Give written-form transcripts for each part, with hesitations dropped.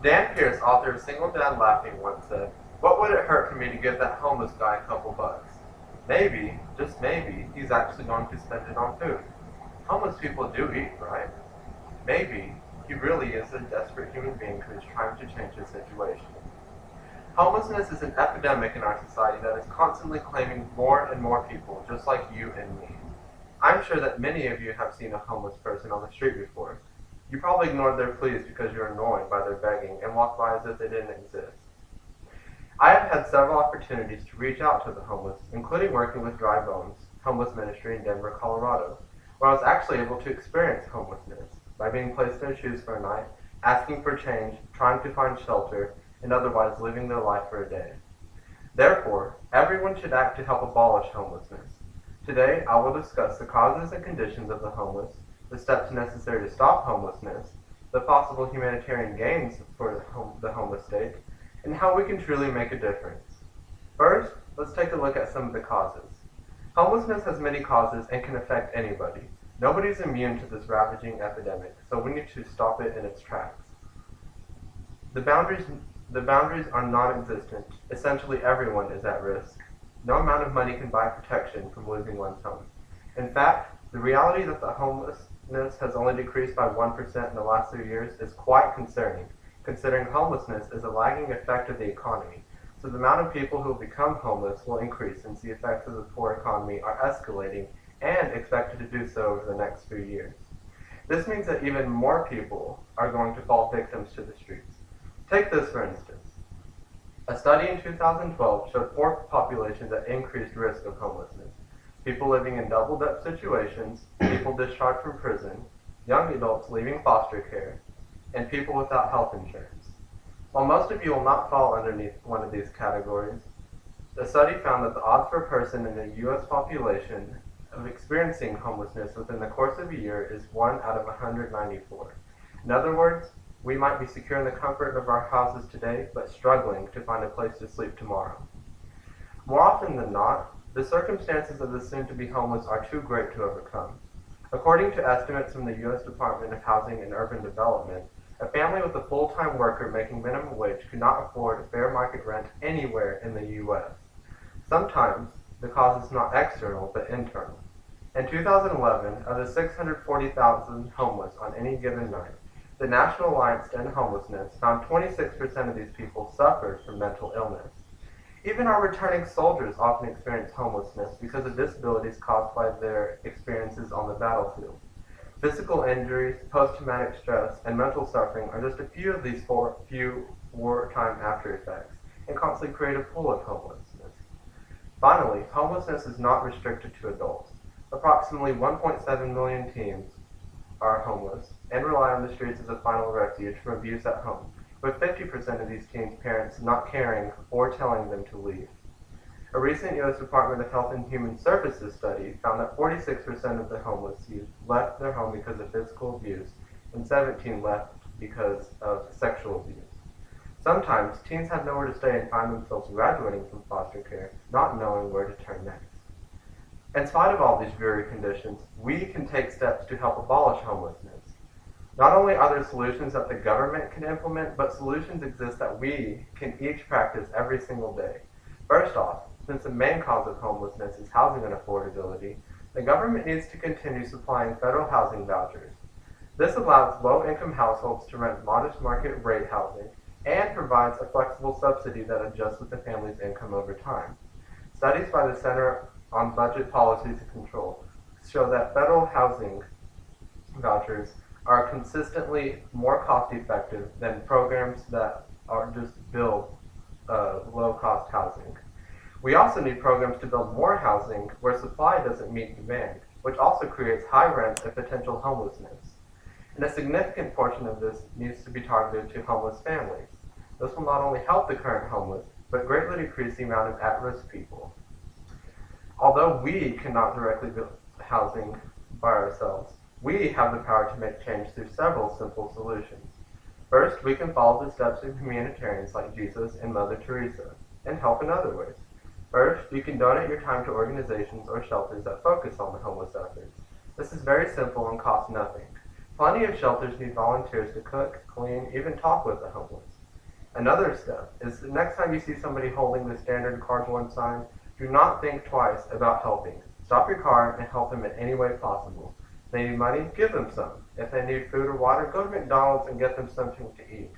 Dan Pierce, author of Single Dad Laughing, once said, "What would it hurt for me to give that homeless guy a couple bucks? Maybe, just maybe, he's actually going to spend it on food. Homeless people do eat, right? Maybe he really is a desperate human being who is trying to change his situation." Homelessness is an epidemic in our society that is constantly claiming more and more people, just like you and me. I'm sure that many of you have seen a homeless person on the street before. You probably ignored their pleas because you're annoyed by their begging and walked by as if they didn't exist. I have had several opportunities to reach out to the homeless, including working with Dry Bones Homeless Ministry in Denver, Colorado, where I was actually able to experience homelessness by being placed in their shoes for a night, asking for change, trying to find shelter, and otherwise living their life for a day. Therefore, everyone should act to help abolish homelessness. Today, I will discuss the causes and conditions of the homeless, the steps necessary to stop homelessness, the possible humanitarian gains for the homeless state, and how we can truly make a difference. First, let's take a look at some of the causes. Homelessness has many causes and can affect anybody. Nobody's immune to this ravaging epidemic, so we need to stop it in its tracks. The boundaries are non-existent. Essentially, everyone is at risk. No amount of money can buy protection from losing one's home. In fact, the reality that the homelessness has only decreased by 1% in the last 3 years is quite concerning, considering homelessness is a lagging effect of the economy. So the amount of people who will become homeless will increase since the effects of the poor economy are escalating and expected to do so over the next few years. This means that even more people are going to fall victims to the streets. Take this for instance. A study in 2012 showed four populations at increased risk of homelessness: people living in double-dip situations, people discharged from prison, young adults leaving foster care, and people without health insurance. While most of you will not fall underneath one of these categories, the study found that the odds for a person in the U.S. population of experiencing homelessness within the course of a year is 1 out of 194. In other words, we might be secure in the comfort of our houses today, but struggling to find a place to sleep tomorrow. More often than not, the circumstances of the soon-to-be homeless are too great to overcome. According to estimates from the U.S. Department of Housing and Urban Development, a family with a full-time worker making minimum wage could not afford fair market rent anywhere in the U.S. Sometimes, the cause is not external, but internal. In 2011, of the 640,000 homeless on any given night, the National Alliance to End Homelessness found 26% of these people suffered from mental illness. Even our returning soldiers often experience homelessness because of disabilities caused by their experiences on the battlefield. Physical injuries, post-traumatic stress, and mental suffering are just a few of these few wartime after-effects, and constantly create a pool of homelessness. Finally, homelessness is not restricted to adults. Approximately 1.7 million teens are homeless and rely on the streets as a final refuge from abuse at home, with 50% of these teens' parents not caring or telling them to leave. A recent U.S. Department of Health and Human Services study found that 46% of the homeless youth left their home because of physical abuse, and 17 left because of sexual abuse. Sometimes, teens have nowhere to stay and find themselves graduating from foster care, not knowing where to turn next. In spite of all these dreary conditions, we can take steps to help abolish homelessness. Not only are there solutions that the government can implement, but solutions exist that we can each practice every single day. First off, since the main cause of homelessness is housing unaffordability, the government needs to continue supplying federal housing vouchers. This allows low-income households to rent modest market rate housing and provides a flexible subsidy that adjusts with the family's income over time. Studies by the Center on Budget Policies and Control show that federal housing vouchers are consistently more cost-effective than programs that are just build low-cost housing. We also need programs to build more housing where supply doesn't meet demand, which also creates high rents and potential homelessness. And a significant portion of this needs to be targeted to homeless families. This will not only help the current homeless, but greatly decrease the amount of at-risk people. Although we cannot directly build housing by ourselves, we have the power to make change through several simple solutions. First, we can follow the steps of humanitarians like Jesus and Mother Teresa, and help in other ways. First, you can donate your time to organizations or shelters that focus on the homeless efforts. This is very simple and costs nothing. Plenty of shelters need volunteers to cook, clean, even talk with the homeless. Another step is the next time you see somebody holding the standard cardboard sign, do not think twice about helping. Stop your car and help them in any way possible. If they need money, give them some. If they need food or water, go to McDonald's and get them something to eat.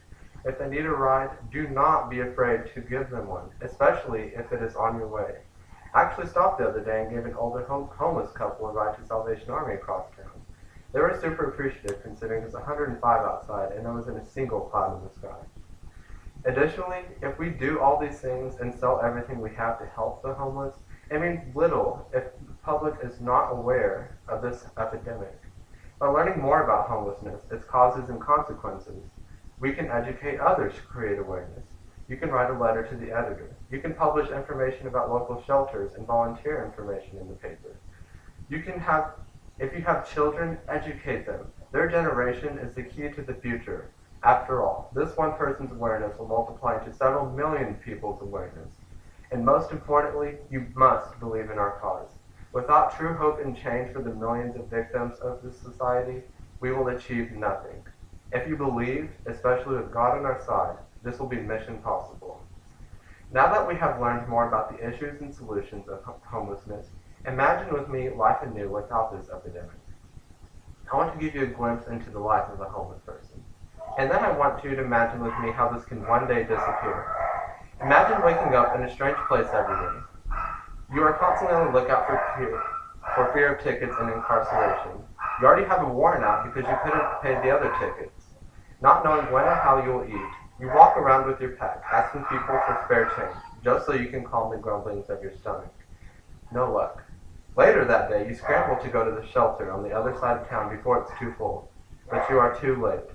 If they need a ride, do not be afraid to give them one, especially if it is on your way. I actually stopped the other day and gave an older homeless couple a ride to Salvation Army across town. They were super appreciative considering it's 105 outside and there wasn't a single cloud in the sky. Additionally, if we do all these things and sell everything we have to help the homeless, it means little if the public is not aware of this epidemic. By learning more about homelessness, its causes and consequences, we can educate others to create awareness. You can write a letter to the editor. You can publish information about local shelters and volunteer information in the paper. If you have children, educate them. Their generation is the key to the future. After all, this one person's awareness will multiply into several million people's awareness. And most importantly, you must believe in our cause. Without true hope and change for the millions of victims of this society, we will achieve nothing. If you believe, especially with God on our side, this will be mission possible. Now that we have learned more about the issues and solutions of homelessness, imagine with me life anew without this epidemic. I want to give you a glimpse into the life of a homeless person. And then I want you to imagine with me how this can one day disappear. Imagine waking up in a strange place every day. You are constantly on the lookout for fear of tickets and incarceration. You already have a warrant out because you couldn't pay the other tickets. Not knowing when or how you will eat, you walk around with your pack, asking people for spare change, just so you can calm the grumblings of your stomach. No luck. Later that day, you scramble to go to the shelter on the other side of town before it's too full. But you are too late.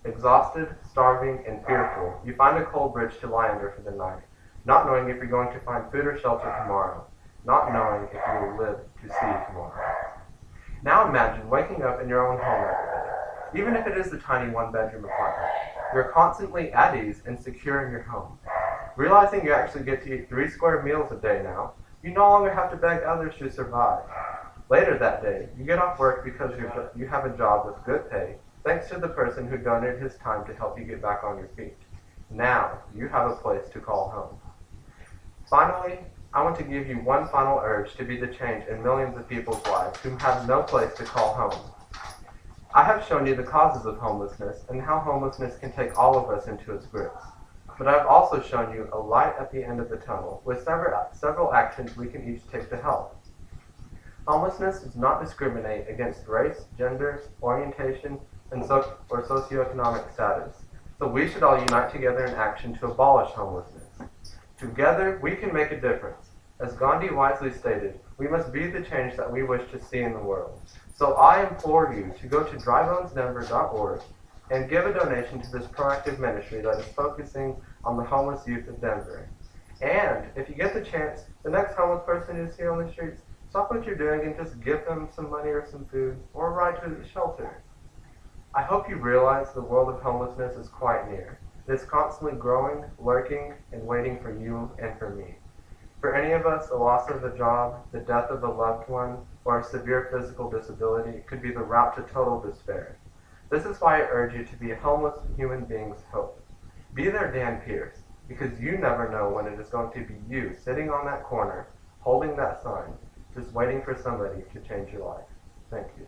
Exhausted, starving, and fearful, you find a cold bridge to lie under for the night, not knowing if you're going to find food or shelter tomorrow, not knowing if you will live to see tomorrow. Now imagine waking up in your own home every day. Even if it is the tiny one-bedroom apartment, you're constantly at ease and secure in your home. Realizing you actually get to eat 3 square meals a day now, you no longer have to beg others to survive. Later that day, you get off work because you have a job with good pay, thanks to the person who donated his time to help you get back on your feet. Now, you have a place to call home. Finally, I want to give you one final urge to be the change in millions of people's lives who have no place to call home. I have shown you the causes of homelessness and how homelessness can take all of us into its grips. But I have also shown you a light at the end of the tunnel with several actions we can each take to help. Homelessness does not discriminate against race, gender, orientation, or socioeconomic status. So we should all unite together in action to abolish homelessness. Together, we can make a difference. As Gandhi wisely stated, we must be the change that we wish to see in the world. So I implore you to go to drybonesdenver.org and give a donation to this proactive ministry that is focusing on the homeless youth of Denver. And if you get the chance, the next homeless person you see on the streets, stop what you're doing and just give them some money or some food or a ride to the shelter. I hope you realize the world of homelessness is quite near. It is constantly growing, lurking, and waiting for you and for me. For any of us, the loss of a job, the death of a loved one, or a severe physical disability could be the route to total despair. This is why I urge you to be a homeless human being's hope. Be their Dan Pierce, because you never know when it is going to be you sitting on that corner, holding that sign, just waiting for somebody to change your life. Thank you.